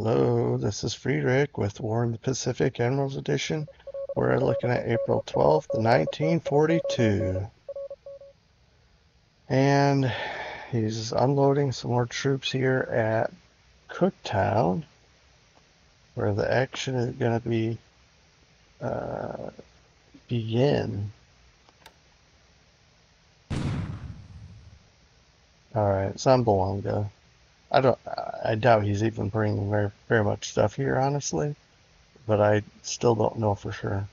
Hello, this is Friedrich with War in the Pacific Admirals Edition. We're looking at April 12th, 1942. And he's unloading some more troops here at Cooktown, where the action is going to begin. Alright, Zamboanga. I doubt he's even bringing very much stuff here, honestly, but I still don't know for sure.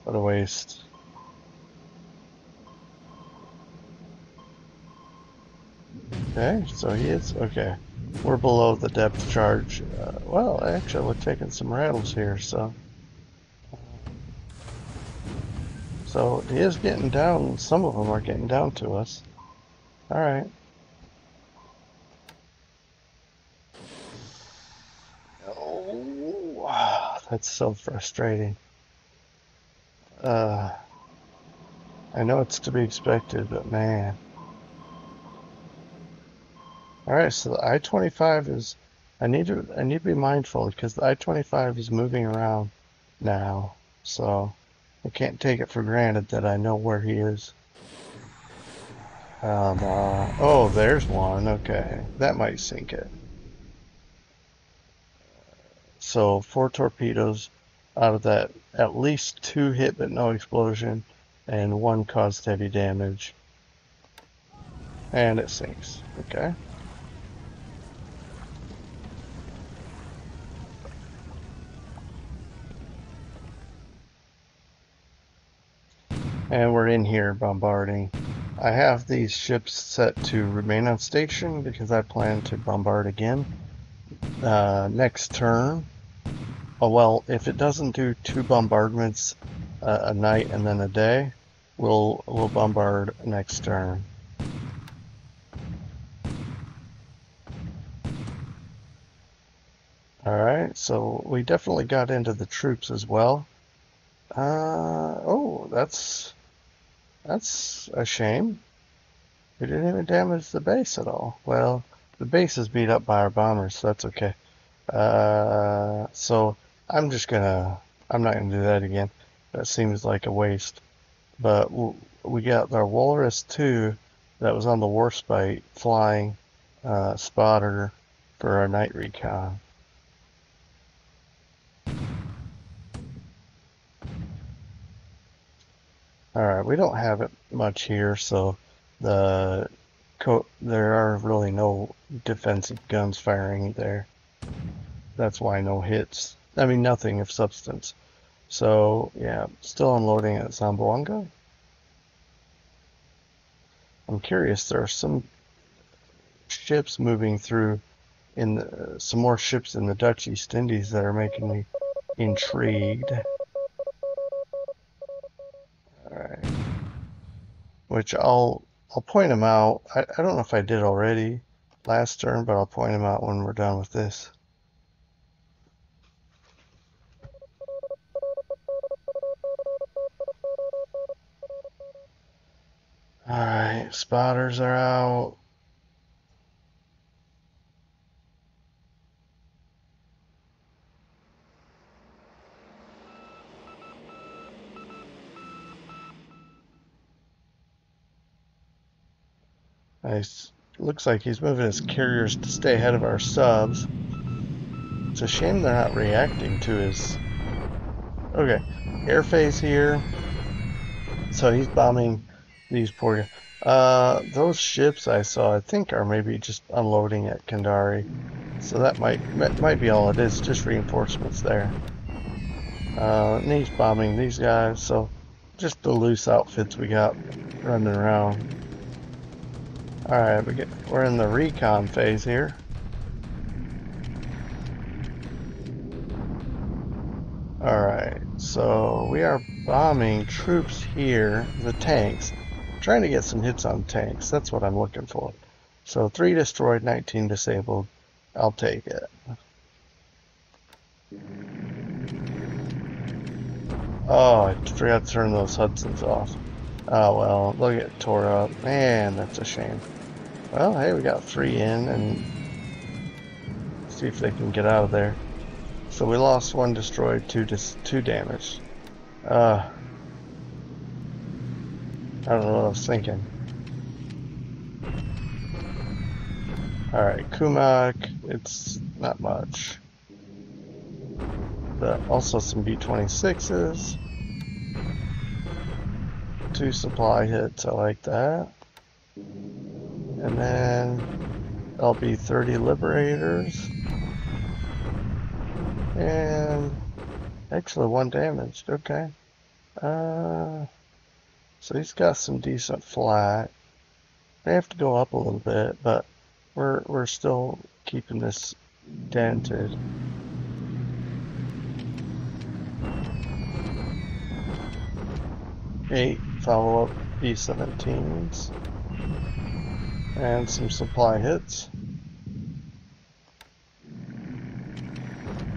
What a waste. Okay, so he is, okay. We're below the depth charge. Well, actually, we're taking some rattles here, so he is getting down. Some of them are getting down to us. All right. Oh, wow, that's so frustrating. Uh, I know it's to be expected, but man. All right, so the I-25 is. I need to be mindful because the I-25 is moving around now, so I can't take it for granted that I know where he is. Oh, there's one. Okay, that might sink it. So 4 torpedoes out of that, at least 2 hit but no explosion, and 1 caused heavy damage. And it sinks. Okay. And we're in here bombarding. I have these ships set to remain on station because I plan to bombard again next turn. Oh, well, if it doesn't do 2 bombardments a night and then a day, we'll bombard next turn. Alright, so we definitely got into the troops as well. Oh, that's a shame. We didn't even damage the base at all. Well, the base is beat up by our bombers, so that's okay. So I'm not gonna do that again. That seems like a waste. But we got our Walrus 2 that was on the Warspite flying spotter for our night recon. Alright, we don't have it much here, so there are really no defensive guns firing there. That's why no hits. I mean, nothing of substance. So, yeah, still unloading at Zamboanga. I'm curious, there are some ships moving through some more ships in the Dutch East Indies that are making me intrigued. Alright. Which I'll point them out. I don't know if I did already last turn, but I'll point them out when we're done with this. Alright, spotters are out. Nice. Looks like he's moving his carriers to stay ahead of our subs. It's a shame they're not reacting to his... Okay, air phase here. So he's bombing these poor guys. Those ships I saw, I think, are maybe just unloading at Kandari. So that might be all it is, just reinforcements there. And he's bombing these guys, so just the loose outfits we got running around. Alright, we're in the recon phase here. Alright, so we are bombing troops here, the tanks. I'm trying to get some hits on tanks, that's what I'm looking for. So 3 destroyed, 19 disabled. I'll take it. Oh, I forgot to turn those Hudsons off. Oh well, they'll get tore up. Man, that's a shame. Well, hey, we got 3 in, and see if they can get out of there. So we lost 1 destroyed, 2 damaged. I don't know what I was thinking. Alright, Kumak, it's not much. But also some B-26s. 2 supply hits, I like that. And then LB-30 Liberators. And actually 1 damaged, okay. So he's got some decent flat. They have to go up a little bit, but we're still keeping this dented. 8 follow-up B-17s. And some supply hits.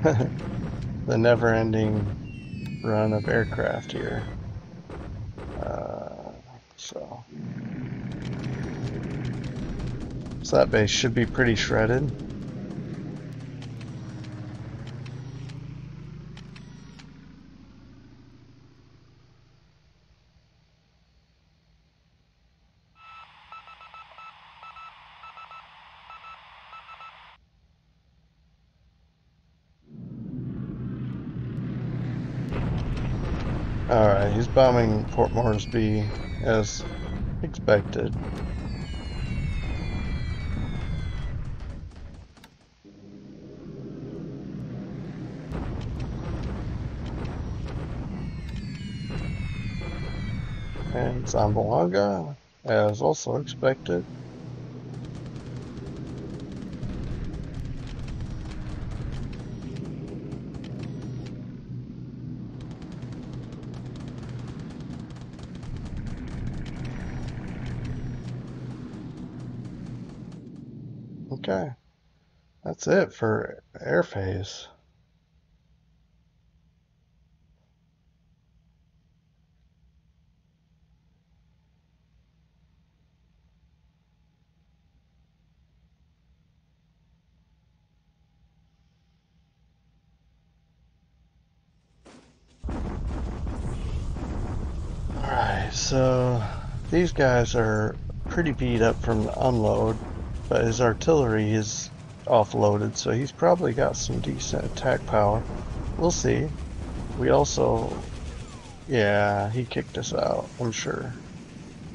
The never-ending run of aircraft here. So that base should be pretty shredded. Alright, he's bombing Port Moresby as expected. And Zamboanga, as also expected. Okay, that's it for air phase. Alright, so these guys are pretty beat up from the unload, but his artillery is offloaded, so he's probably got some decent attack power. We'll see. We also, yeah, he kicked us out, I'm sure.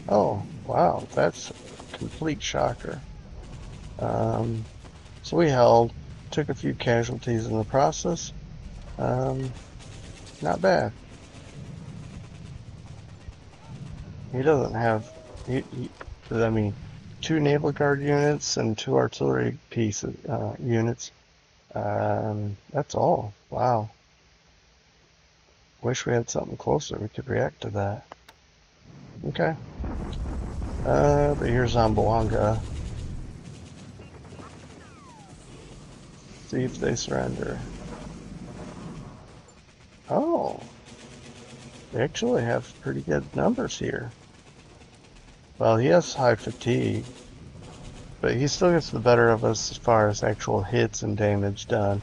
Oh, wow, that's a complete shocker. So we held, took a few casualties in the process. Not bad. He doesn't have, I mean, 2 Naval Guard units and 2 artillery units. That's all. Wow. Wish we had something closer we could react to that. Okay. But here's Zamboanga. See if they surrender. Oh. They actually have pretty good numbers here. Well, he has high fatigue, but he still gets the better of us as far as actual hits and damage done.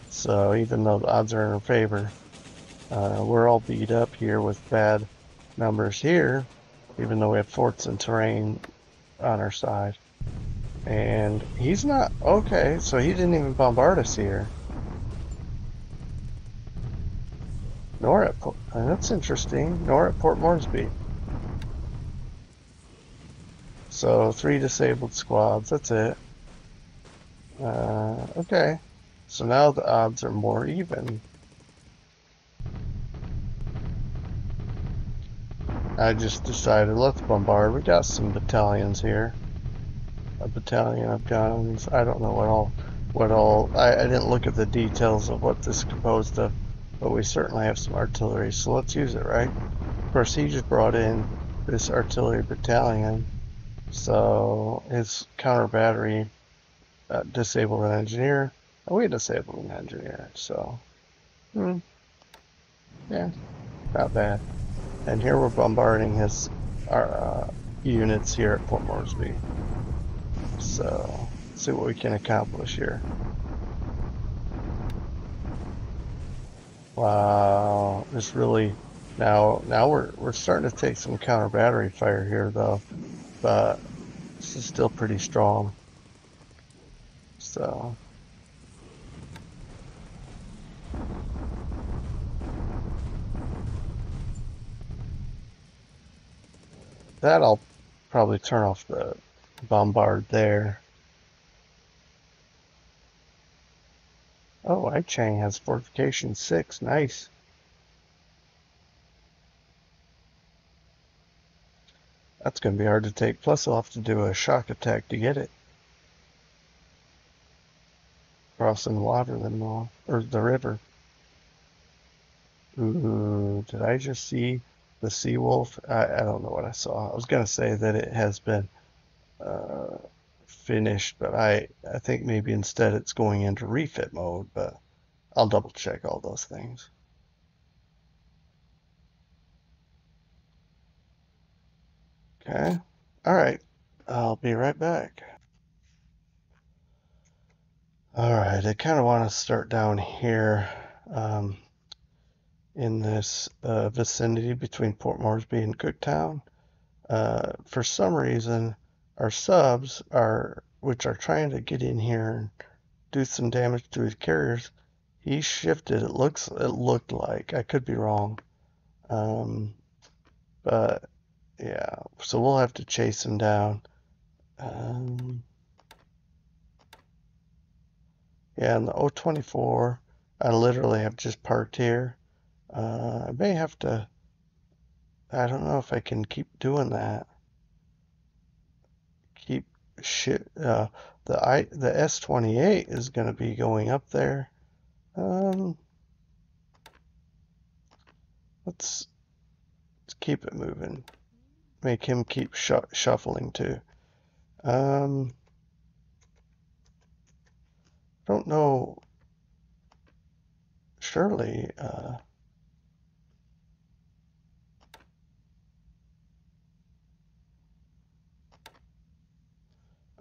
So even though the odds are in our favor, we're all beat up here with bad numbers here, even though we have forts and terrain on our side. And he's not, okay, so he didn't even bombard us here. Nor at, that's interesting, nor at Port Moresby. So 3 disabled squads, that's it. Okay, so now the odds are more even. I just decided let's bombard. We got some battalions here. A battalion of guns. I don't know what all. I didn't look at the details of what this is composed of, but we certainly have some artillery. So let's use it, right? Of course, he just brought in this artillery battalion, so his counter battery disabled an engineer, and we disabled an engineer. So, yeah. Not bad. And here we're bombarding our units here at Port Moresby. So, see what we can accomplish here. Wow, this really now we're starting to take some counter battery fire here though, but this is still pretty strong. So that I'll probably turn off the bombard there. Oh, Chang has fortification 6. Nice. That's going to be hard to take. Plus, I'll have to do a shock attack to get it. Crossing water then or the river. Ooh, did I just see the sea wolf? I don't know what I saw. I was going to say that it has been uh, finished, but I think maybe instead it's going into refit mode, but I'll double check all those things. Okay. All right. I'll be right back. All right. I kind of want to start down here um, in this vicinity between Port Moresby and Cooktown. For some reason, our subs which are trying to get in here and do some damage to his carriers, he shifted. It looked like, I could be wrong, um, but yeah. So we'll have to chase him down. Um, yeah, in the O24, I literally have just parked here. I may have to. I don't know if I can keep doing that. Keep shit. The S28 is going to be going up there. Um, let's keep it moving. Make him keep shuffling too. Um, don't know. Surely.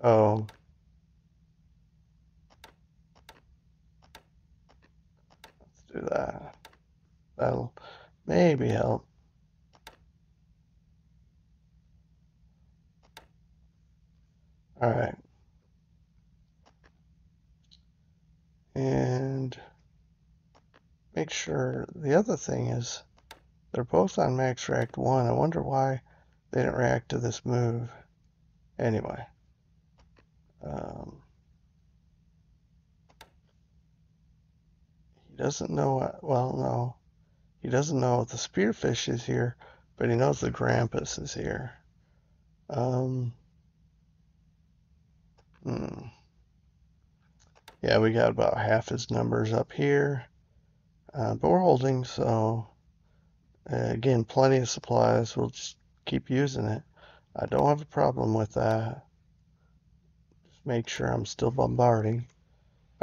Oh, let's do that. That'll maybe help. All right. And make sure the other thing is they're both on max react 1. I wonder why they didn't react to this move. Anyway. Um, he doesn't know, well, no. He doesn't know the spearfish is here, but he knows the grampus is here. Um, hmm. Yeah, we got about half his numbers up here, but we're holding, so again, plenty of supplies. We'll just keep using it. I don't have a problem with that. Just make sure I'm still bombarding.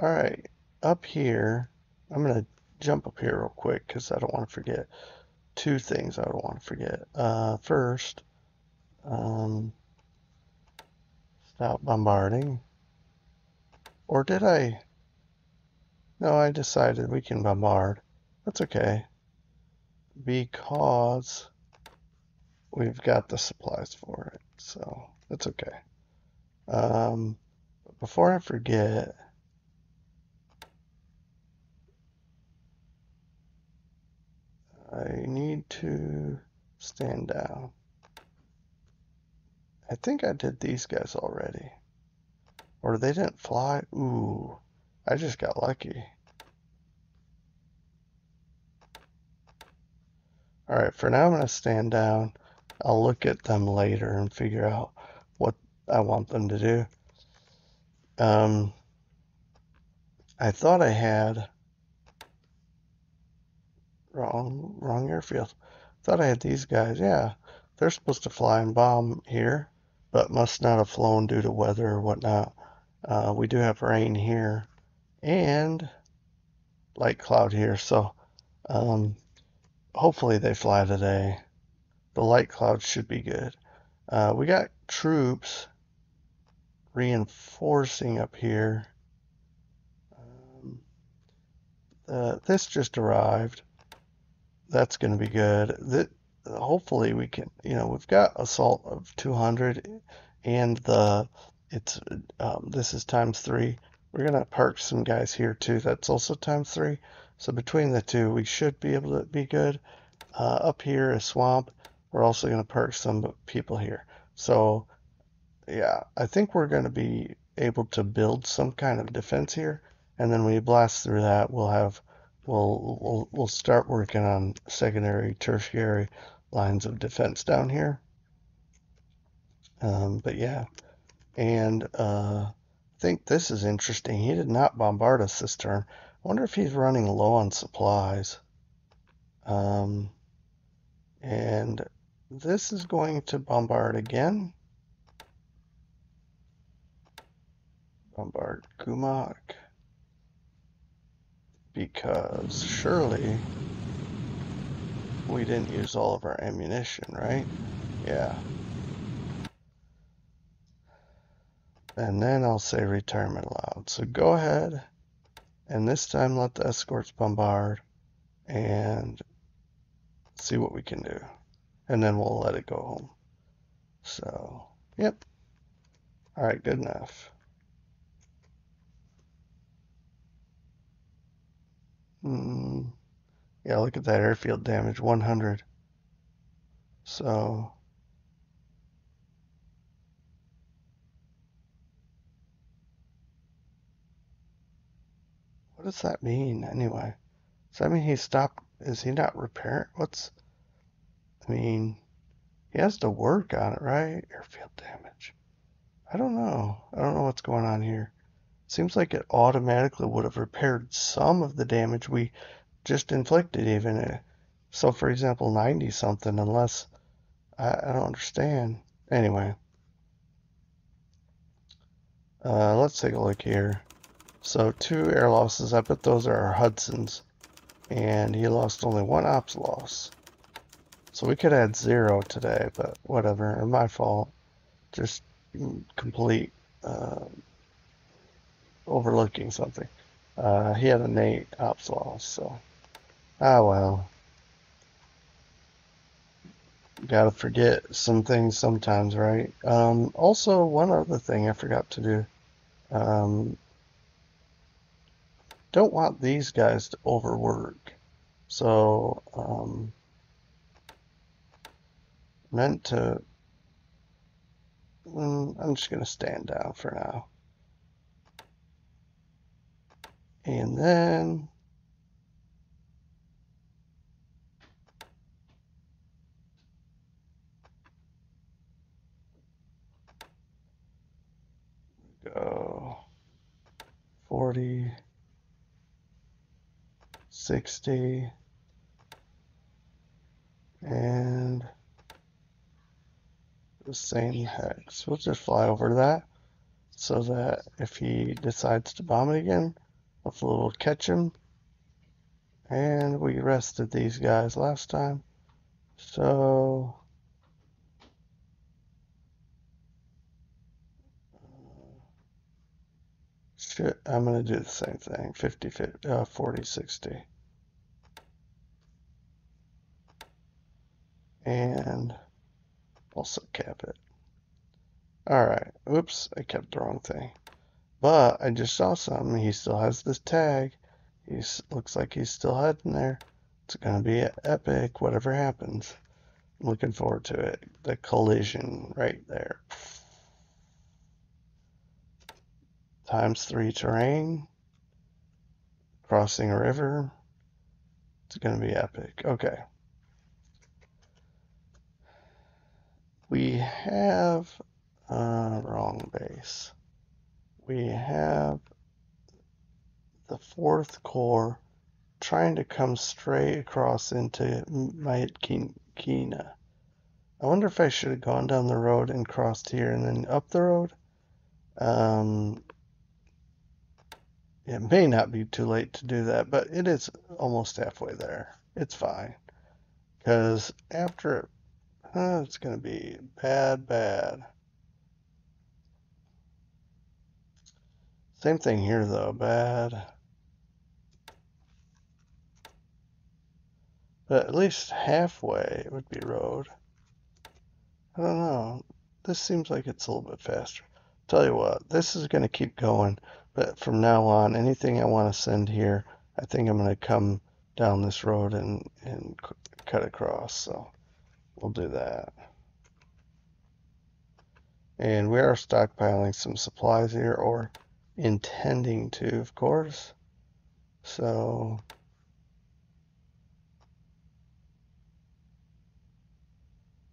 All right, up here, I'm going to jump up here real quick because I don't want to forget. Two things I don't want to forget. First, um, stop bombarding. Or did I? No, I decided we can bombard. That's okay. Because we've got the supplies for it. So that's okay. Before I forget, I need to stand down. I think I did these guys already. Or they didn't fly. Ooh, I just got lucky. All right, for now I'm going to stand down. I'll look at them later and figure out what I want them to do. I thought I had wrong airfield. Thought I had these guys. Yeah, they're supposed to fly and bomb here, but must not have flown due to weather or whatnot. We do have rain here and light cloud here, so um, hopefully they fly today. The light clouds should be good. We got troops reinforcing up here. This just arrived. That's going to be good. Hopefully we can, we've got assault of 200 and this is times 3. We're going to park some guys here too. That's also times 3. So between the two, we should be able to be good. Up here is swamp. We're also going to park some people here. So yeah, I think we're going to be able to build some kind of defense here, and then we blast through that. We'll start working on secondary, tertiary lines of defense down here. But yeah, and I think this is interesting. He did not bombard us this turn. I wonder if he's running low on supplies. And this is going to bombard again. Bombard Gumak. Because surely we didn't use all of our ammunition, right? Yeah. And then I'll say retirement allowed. So go ahead and this time let the escorts bombard and see what we can do. And then we'll let it go home. So, yep. All right, good enough. Yeah, look at that airfield damage, 100. So, what does that mean anyway? Does that mean he stopped? Is he not repairing? I mean, he has to work on it, right? Airfield damage. I don't know. I don't know what's going on here. Seems like it automatically would have repaired some of the damage we just inflicted even. So for example, 90 something, unless I don't understand. Anyway, let's take a look here. So 2 air losses, I bet those are our Hudsons. And he lost only 1 ops loss. So we could add 0 today, but whatever, my fault. Just complete overlooking something. He had an 8 ops loss, so well. Gotta forget some things sometimes, right? Also, one other thing I forgot to do. Don't want these guys to overwork. So, meant to. I'm just gonna stand down for now. And then go 40, 60, and the same hex. We'll just fly over that so that if he decides to bomb it again, hopefully we'll catch him. And we rested these guys last time. So I'm going to do the same thing. 50, 40, 60. And also cap it. Alright. Oops, I kept the wrong thing. But I just saw something. He still has this tag. He looks like he's still heading there. It's going to be epic, whatever happens. I'm looking forward to it. The collision right there. ×3 terrain. Crossing a river. It's going to be epic. Okay. We have wrong base. We have the 4th Corps trying to come straight across into Maetkina. I wonder if I should have gone down the road and crossed here and then up the road. It may not be too late to do that, but it is almost halfway there. It's fine. Because after it, it's going to be bad, bad. Same thing here, though. Bad. But at least halfway it would be road. I don't know. This seems like it's a little bit faster. Tell you what, this is going to keep going, but from now on, anything I want to send here, I think I'm going to come down this road and cut across. So we'll do that. And we are stockpiling some supplies here, or intending to, of course. So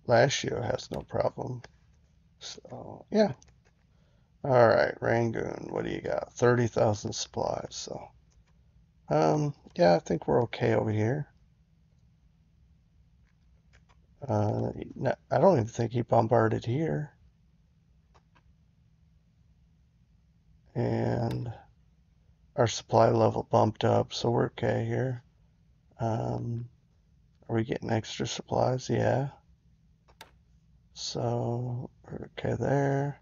Lashio has no problem. So yeah. All right, Rangoon, what do you got? 30,000 supplies. So yeah, I think we're okay over here. I don't even think he bombarded here. And our supply level bumped up, so we're okay here. Are we getting extra supplies? Yeah. So we're okay there.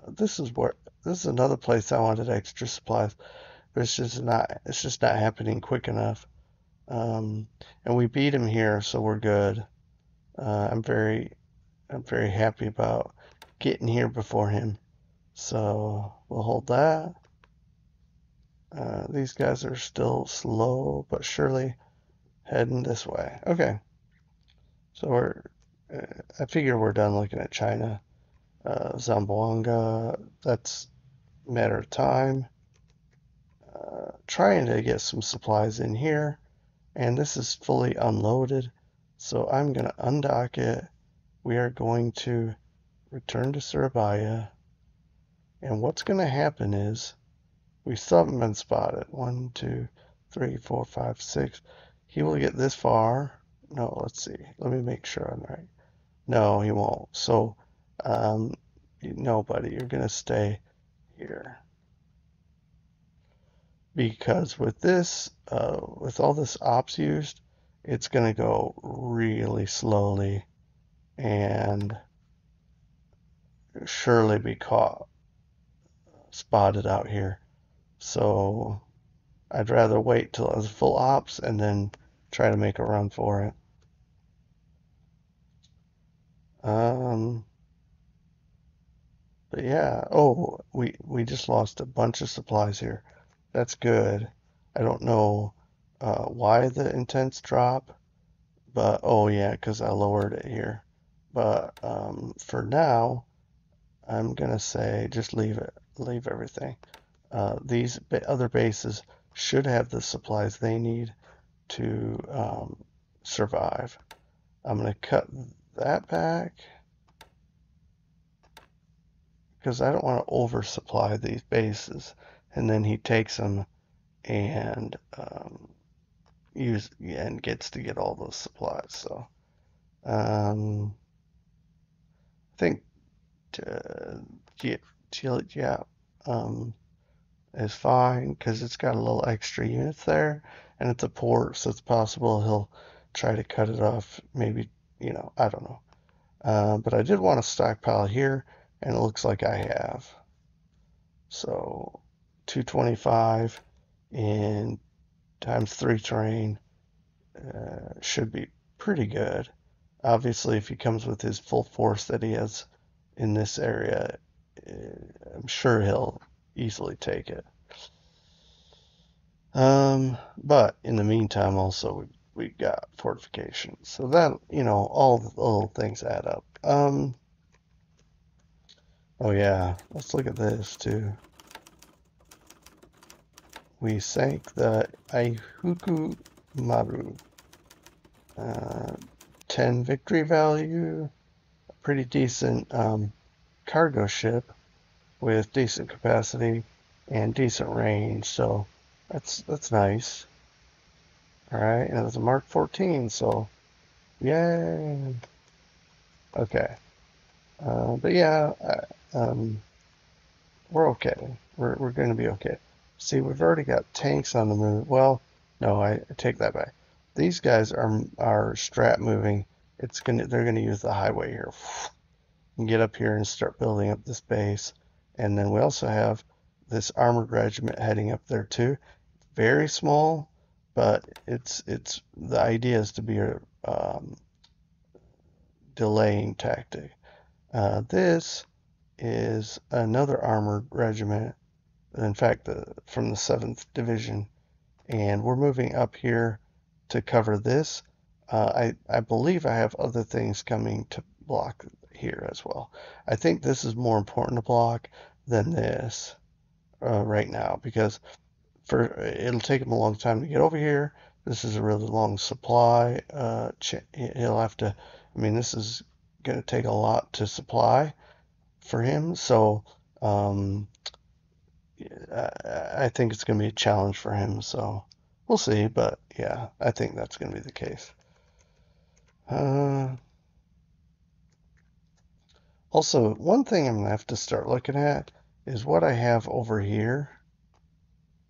This is another place I wanted extra supplies, but it's just not happening quick enough. And we beat him here, so we're good. I'm very happy about getting here before him. So we'll hold that. These guys are still slow but surely heading this way. Okay, so I figure we're done looking at China. Zamboanga, that's a matter of time. Trying to get some supplies in here, and this is fully unloaded. So I'm going to undock it. We are going to return to Surabaya. And what's going to happen is we still haven't been spotted. 1, 2, 3, 4, 5, 6. He will get this far. No, let's see. Let me make sure I'm right. No, he won't. So, no, buddy, you're going to stay here. Because with this, with all this ops used, it's going to go really slowly and surely be caught, spotted out here. So I'd rather wait till it's full ops and then try to make a run for it. Um, but yeah, oh, we just lost a bunch of supplies here. That's good. I don't know why the intense drop, but oh yeah, because I lowered it here. But for now, I'm gonna say just leave it, leave everything. These other bases should have the supplies they need to survive. I'm gonna cut that back because I don't want to oversupply these bases, and then he takes them and gets to get all those supplies. So I think uh, yeah, um, is fine because it's got a little extra units there, and it's a port, so it's possible he'll try to cut it off. Maybe I don't know. But I did want to stockpile here, and it looks like I have. So 225 in times 3 terrain should be pretty good. Obviously, if he comes with his full force that he has in this area, I'm sure he'll easily take it. But in the meantime, also we got fortifications, so that all the little things add up. Oh yeah, let's look at this too. We sank the Aihuku Maru. 10 victory value, pretty decent cargo ship with decent capacity and decent range, so that's nice. All right, and it's a Mark 14, so yay. Okay, but yeah, we're okay. We're going to be okay. See, we've already got tanks on the move. Well, no, I take that back. These guys are strat moving. They're gonna use the highway here and get up here and start building up this base. And then we also have this armored regiment heading up there too. Very small, but it's the idea is to be a delaying tactic. This is another armored regiment, in fact, from the 7th Division, and we're moving up here to cover this. I believe I have other things coming to block here as well. I think this is more important to block than this right now because it'll take him a long time to get over here. This is a really long supply. He'll have to. I mean, this is going to take a lot to supply for him. So I think it's going to be a challenge for him. So we'll see. But yeah, I think that's going to be the case. Also, one thing I'm going to have to start looking at is what I have over here.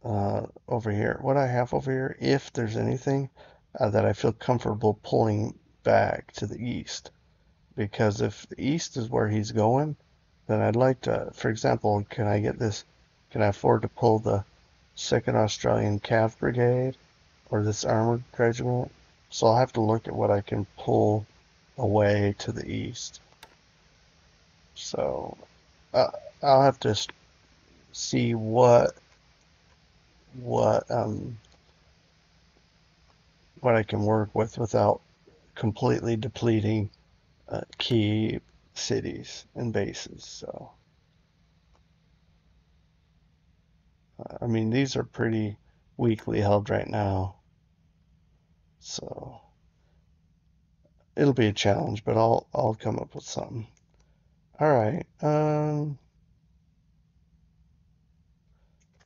What I have over here, if there's anything that I feel comfortable pulling back to the east. Because if the east is where he's going, then I'd like to, for example, can I afford to pull the 2nd Australian Cav Brigade or this armored regiment? So I'll have to look at what I can pull away to the east. So uh, I'll have to see what I can work with without completely depleting key cities and bases. So I mean, these are pretty weakly held right now, so it'll be a challenge, but I'll come up with something. All right.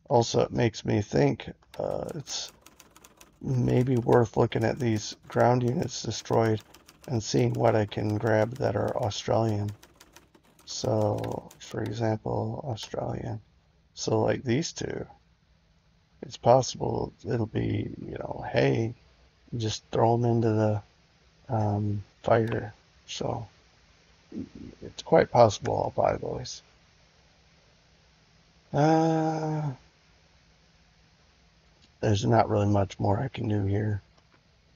Also, it makes me think it's maybe worth looking at these ground units destroyed and seeing what I can grab that are Australian. So, for example, Australian. So, like these two, it's possible it'll be, hey, just throw them into the fire. So, it's quite possible I'll buy those. There's not really much more I can do here,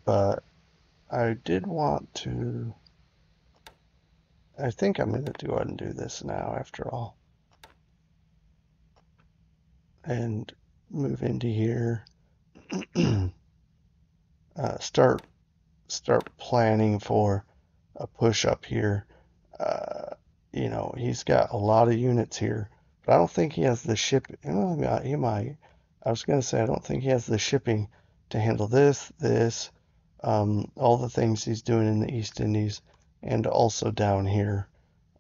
but I did want to. I think I'm going to go ahead and do this now, after all, and move into here. Start planning for a push up here. He's got a lot of units here, but I don't think he has the ship. He might. I was going to say I don't think he has the shipping to handle this, all the things he's doing in the East Indies, and also down here.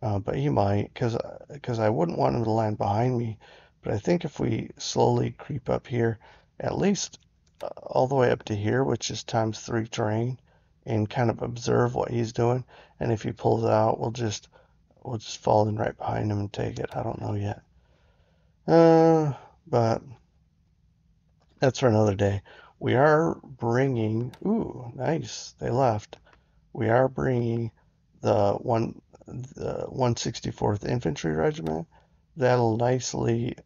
But he might, because I wouldn't want him to land behind me. But I think if we slowly creep up here, at least all the way up to here, which is ×3 terrain, and kind of observe what he's doing. And if he pulls out, we'll just fall in right behind him and take it. I don't know yet. But that's for another day. We are bringing. Ooh, nice. They left. We are bringing the 164th Infantry Regiment. That'll nicely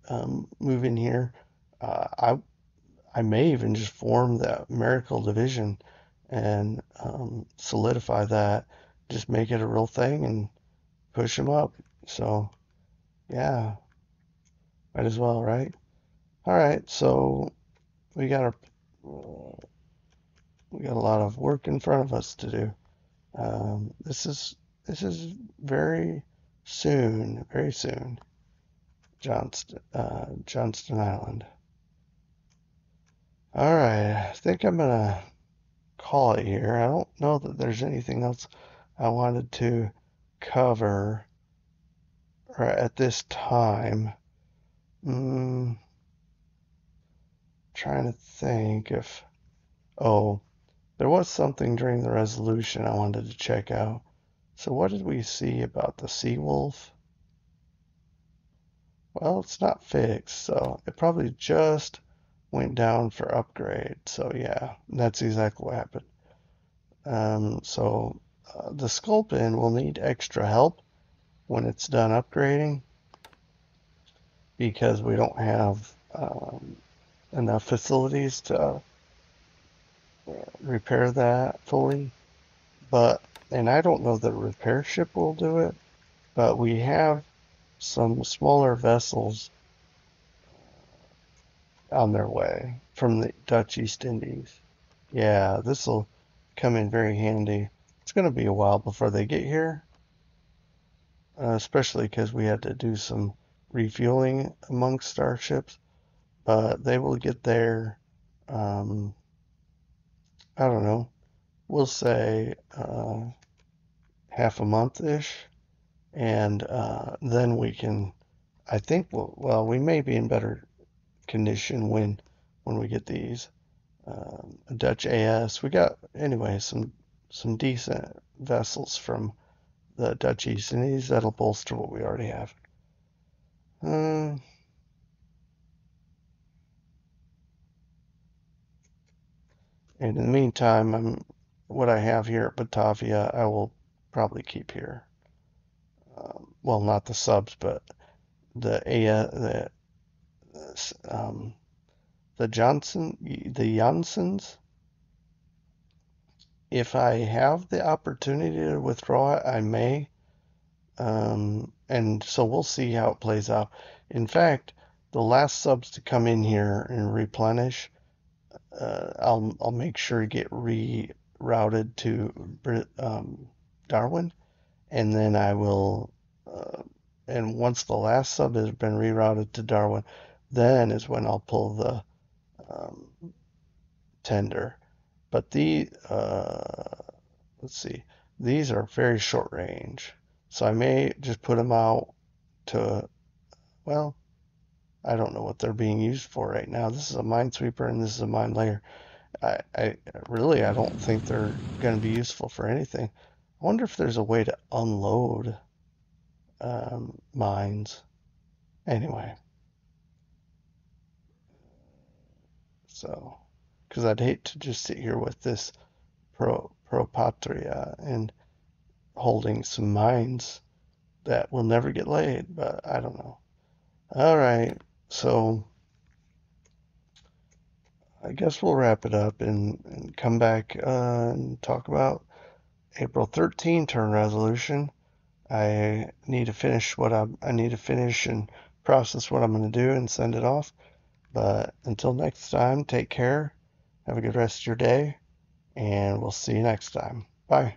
move in here. I may even just form the Miracle Division and solidify that. Just make it a real thing and push them up. So, yeah, might as well, right? All right, so we got a lot of work in front of us to do. This is very soon, Johnston Island. All right, I think I'm gonna call it here. I don't know that there's anything else I wanted to cover at this time. Trying to think if, there was something during the resolution I wanted to check out. So what did we see about the Sea Wolf? Well, it's not fixed, so it probably just went down for upgrade. So yeah, that's exactly what happened. The Sculpin will need extra help when it's done upgrading because we don't have enough facilities to repair that fully. But, and I don't know the repair ship will do it, but we have some smaller vessels on their way from the Dutch East Indies. Yeah, this will come in very handy. It's going to be a while before they get here, especially because we had to do some refueling amongst starships, but they will get there, um, I don't know, we'll say half a month-ish, and then we can, I think, well, we may be in better condition when we get these. Dutch AS. We got anyway some decent vessels from the Dutch East Indies that'll bolster what we already have. And in the meantime, what I have here at Batavia, I will probably keep here. Well, not the subs, but the um, the Janssens. If I have the opportunity to withdraw it, I may. And so we'll see how it plays out. In fact, the last subs to come in here and replenish, I'll make sure to get rerouted to Darwin, and then I will. And once the last sub has been rerouted to Darwin, then is when I'll pull the um, tender. But let's see, these are very short range, so I may just put them out to, well, I don't know what they're being used for right now. This is a minesweeper and this is a mine layer. I really, I don't think they're going to be useful for anything. I wonder if there's a way to unload mines. Anyway, so, because I'd hate to just sit here with this pro patria and holding some mines that will never get laid, but I don't know. All right, so I guess we'll wrap it up and come back and talk about April 13 turn resolution. I need to finish I need to finish and process what I'm going to do and send it off. But until next time, take care. Have a good rest of your day, and we'll see you next time. Bye.